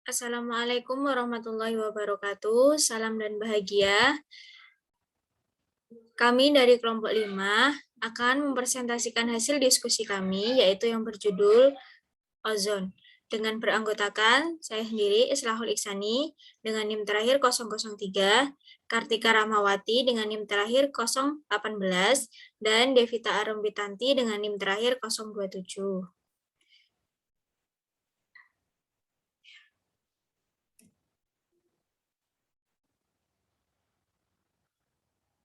Assalamualaikum warahmatullahi wabarakatuh. Salam dan bahagia. Kami dari kelompok 5 akan mempresentasikan hasil diskusi kami, yaitu yang berjudul ozon. Dengan beranggotakan saya sendiri, Islahul Iksani, dengan NIM terakhir 003, Kartika Rahmawati dengan NIM terakhir 018, dan Devita Arumbitanti dengan NIM terakhir 027.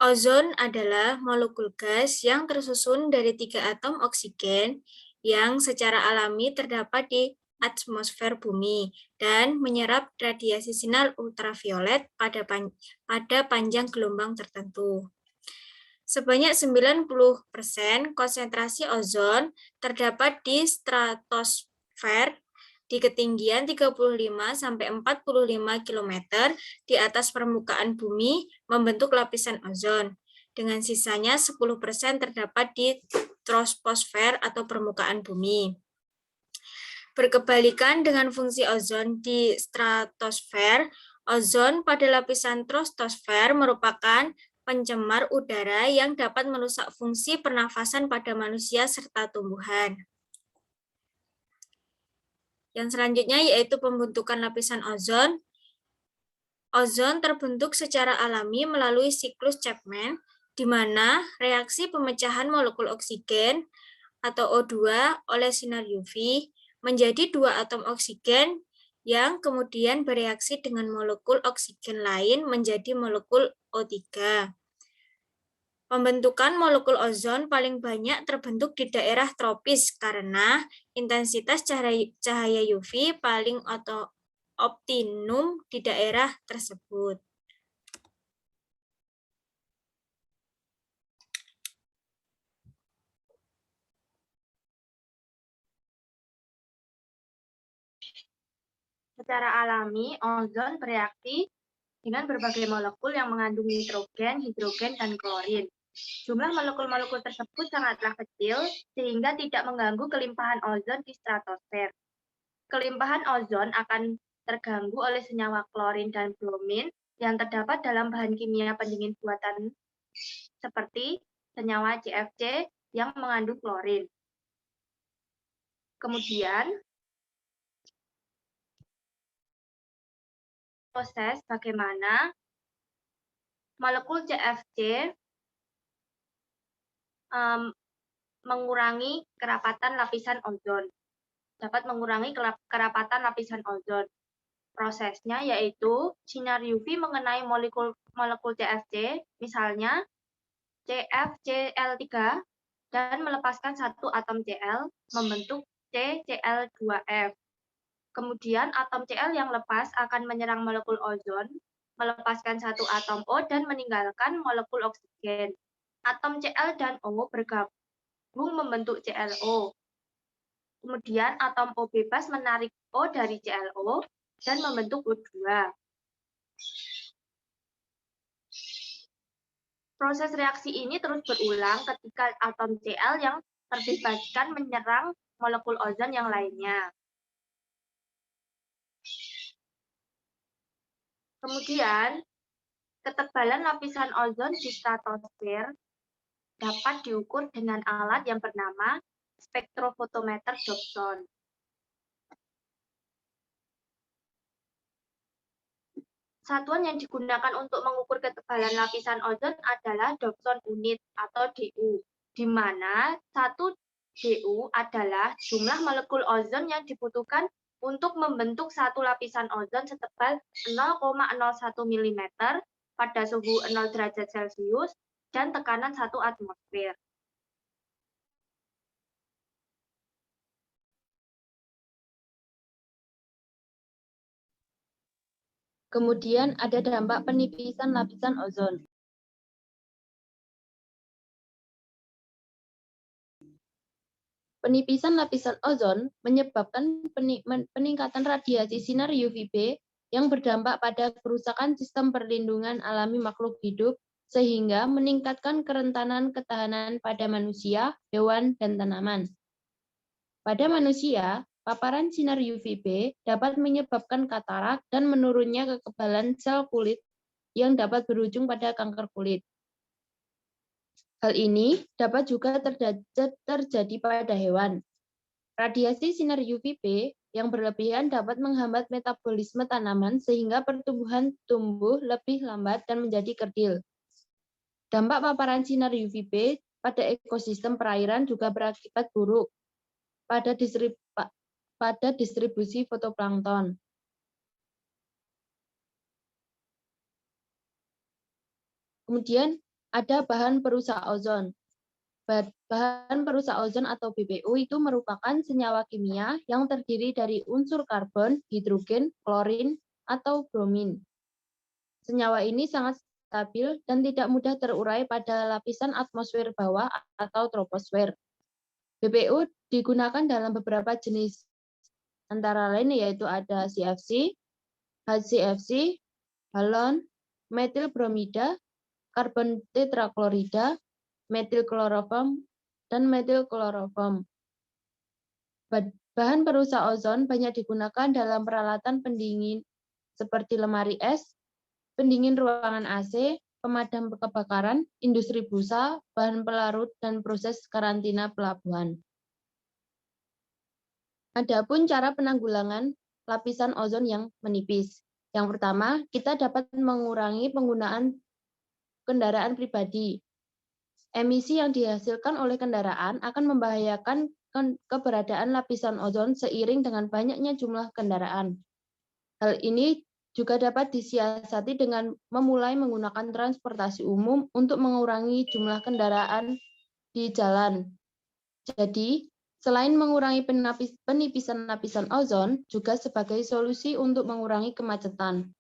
Ozon adalah molekul gas yang tersusun dari 3 atom oksigen yang secara alami terdapat di atmosfer bumi dan menyerap radiasi sinar ultraviolet pada panjang gelombang tertentu. Sebanyak 90% konsentrasi ozon terdapat di stratosfer di ketinggian 35–45 km di atas permukaan bumi membentuk lapisan ozon. Dengan sisanya 10% terdapat di troposfer atau permukaan bumi. Berkebalikan dengan fungsi ozon di stratosfer, ozon pada lapisan troposfer merupakan pencemar udara yang dapat merusak fungsi pernafasan pada manusia serta tumbuhan. Yang selanjutnya yaitu pembentukan lapisan ozon. Ozon terbentuk secara alami melalui siklus Chapman, di mana reaksi pemecahan molekul oksigen atau O2 oleh sinar UV menjadi 2 atom oksigen yang kemudian bereaksi dengan molekul oksigen lain menjadi molekul O3. Pembentukan molekul ozon paling banyak terbentuk di daerah tropis karena intensitas cahaya UV paling optimum di daerah tersebut. Secara alami, ozon bereaksi dengan berbagai molekul yang mengandung nitrogen, hidrogen, dan klorin. Jumlah molekul-molekul tersebut sangatlah kecil sehingga tidak mengganggu kelimpahan ozon di stratosfer. Kelimpahan ozon akan terganggu oleh senyawa klorin dan bromin yang terdapat dalam bahan kimia pendingin buatan seperti senyawa CFC yang mengandung klorin. Kemudian, proses bagaimana molekul CFC mengurangi kerapatan lapisan ozon. Dapat mengurangi kerapatan lapisan ozon. Prosesnya yaitu sinar UV mengenai molekul CFC, misalnya CFCl3, dan melepaskan satu atom Cl membentuk CCl2F. Kemudian atom Cl yang lepas akan menyerang molekul ozon, melepaskan satu atom O dan meninggalkan molekul oksigen. Atom Cl dan O bergabung membentuk ClO. Kemudian atom O bebas menarik O dari ClO dan membentuk O2. Proses reaksi ini terus berulang ketika atom Cl yang terbebaskan menyerang molekul ozon yang lainnya. Kemudian, ketebalan lapisan ozon di stratosfer dapat diukur dengan alat yang bernama spektrofotometer Dobson. Satuan yang digunakan untuk mengukur ketebalan lapisan ozon adalah Dobson unit atau DU, di mana 1 DU adalah jumlah molekul ozon yang dibutuhkan untuk membentuk satu lapisan ozon setebal 0,01 mm pada suhu 0 derajat Celcius dan tekanan 1 atmosfer. Kemudian ada dampak penipisan lapisan ozon. Penipisan lapisan ozon menyebabkan peningkatan radiasi sinar UVB yang berdampak pada kerusakan sistem perlindungan alami makhluk hidup sehingga meningkatkan kerentanan ketahanan pada manusia, hewan, dan tanaman. Pada manusia, paparan sinar UVB dapat menyebabkan katarak dan menurunnya kekebalan sel kulit yang dapat berujung pada kanker kulit. Hal ini dapat juga terjadi pada hewan. Radiasi sinar UVB yang berlebihan dapat menghambat metabolisme tanaman sehingga pertumbuhan tumbuh lebih lambat dan menjadi kerdil. Dampak paparan sinar UVB pada ekosistem perairan juga berakibat buruk pada distribusi fotoplankton. Kemudian ada bahan perusak ozon. Bahan perusak ozon atau BPO itu merupakan senyawa kimia yang terdiri dari unsur karbon, hidrogen, klorin, atau bromin. Senyawa ini sangat stabil dan tidak mudah terurai pada lapisan atmosfer bawah atau troposfer. BPO digunakan dalam beberapa jenis, antara lain yaitu ada CFC, HCFC, halon, metil bromida, karbon tetraklorida, metil kloroform, dan metil kloroform. Bahan perusak ozon banyak digunakan dalam peralatan pendingin seperti lemari es, pendingin ruangan AC, pemadam kebakaran, industri busa, bahan pelarut, dan proses karantina pelabuhan. Adapun cara penanggulangan lapisan ozon yang menipis. Yang pertama, kita dapat mengurangi penggunaan kendaraan pribadi. Emisi yang dihasilkan oleh kendaraan akan membahayakan keberadaan lapisan ozon seiring dengan banyaknya jumlah kendaraan. Hal ini juga dapat disiasati dengan memulai menggunakan transportasi umum untuk mengurangi jumlah kendaraan di jalan. Jadi, selain mengurangi penipisan lapisan ozon, juga sebagai solusi untuk mengurangi kemacetan.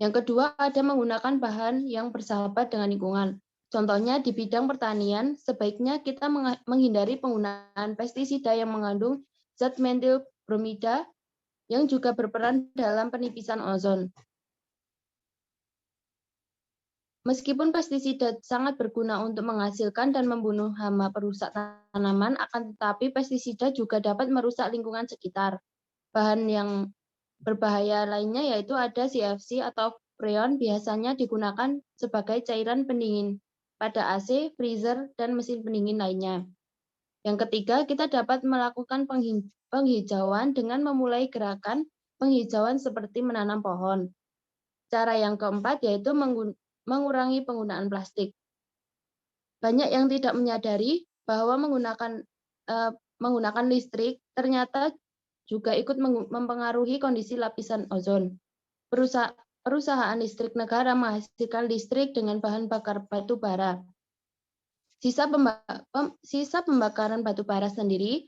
Yang kedua, ada menggunakan bahan yang bersahabat dengan lingkungan. Contohnya di bidang pertanian, sebaiknya kita menghindari penggunaan pestisida yang mengandung zat metil bromida yang juga berperan dalam penipisan ozon. Meskipun pestisida sangat berguna untuk menghasilkan dan membunuh hama perusak tanaman, akan tetapi pestisida juga dapat merusak lingkungan sekitar. Bahan yang berbahaya lainnya yaitu ada CFC atau freon, biasanya digunakan sebagai cairan pendingin pada AC, freezer, dan mesin pendingin lainnya. Yang ketiga, kita dapat melakukan penghijauan dengan memulai gerakan penghijauan seperti menanam pohon. Cara yang keempat yaitu mengurangi penggunaan plastik. Banyak yang tidak menyadari bahwa menggunakan listrik ternyata juga ikut mempengaruhi kondisi lapisan ozon. Perusahaan listrik negara menghasilkan listrik dengan bahan bakar batu bara. Sisa pembakaran batu bara sendiri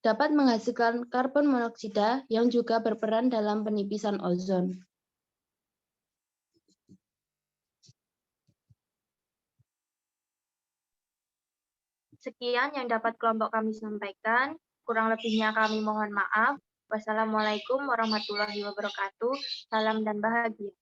dapat menghasilkan karbon monoksida yang juga berperan dalam penipisan ozon. Sekian yang dapat kelompok kami sampaikan. Kurang lebihnya kami mohon maaf. Wassalamualaikum warahmatullahi wabarakatuh. Salam dan bahagia.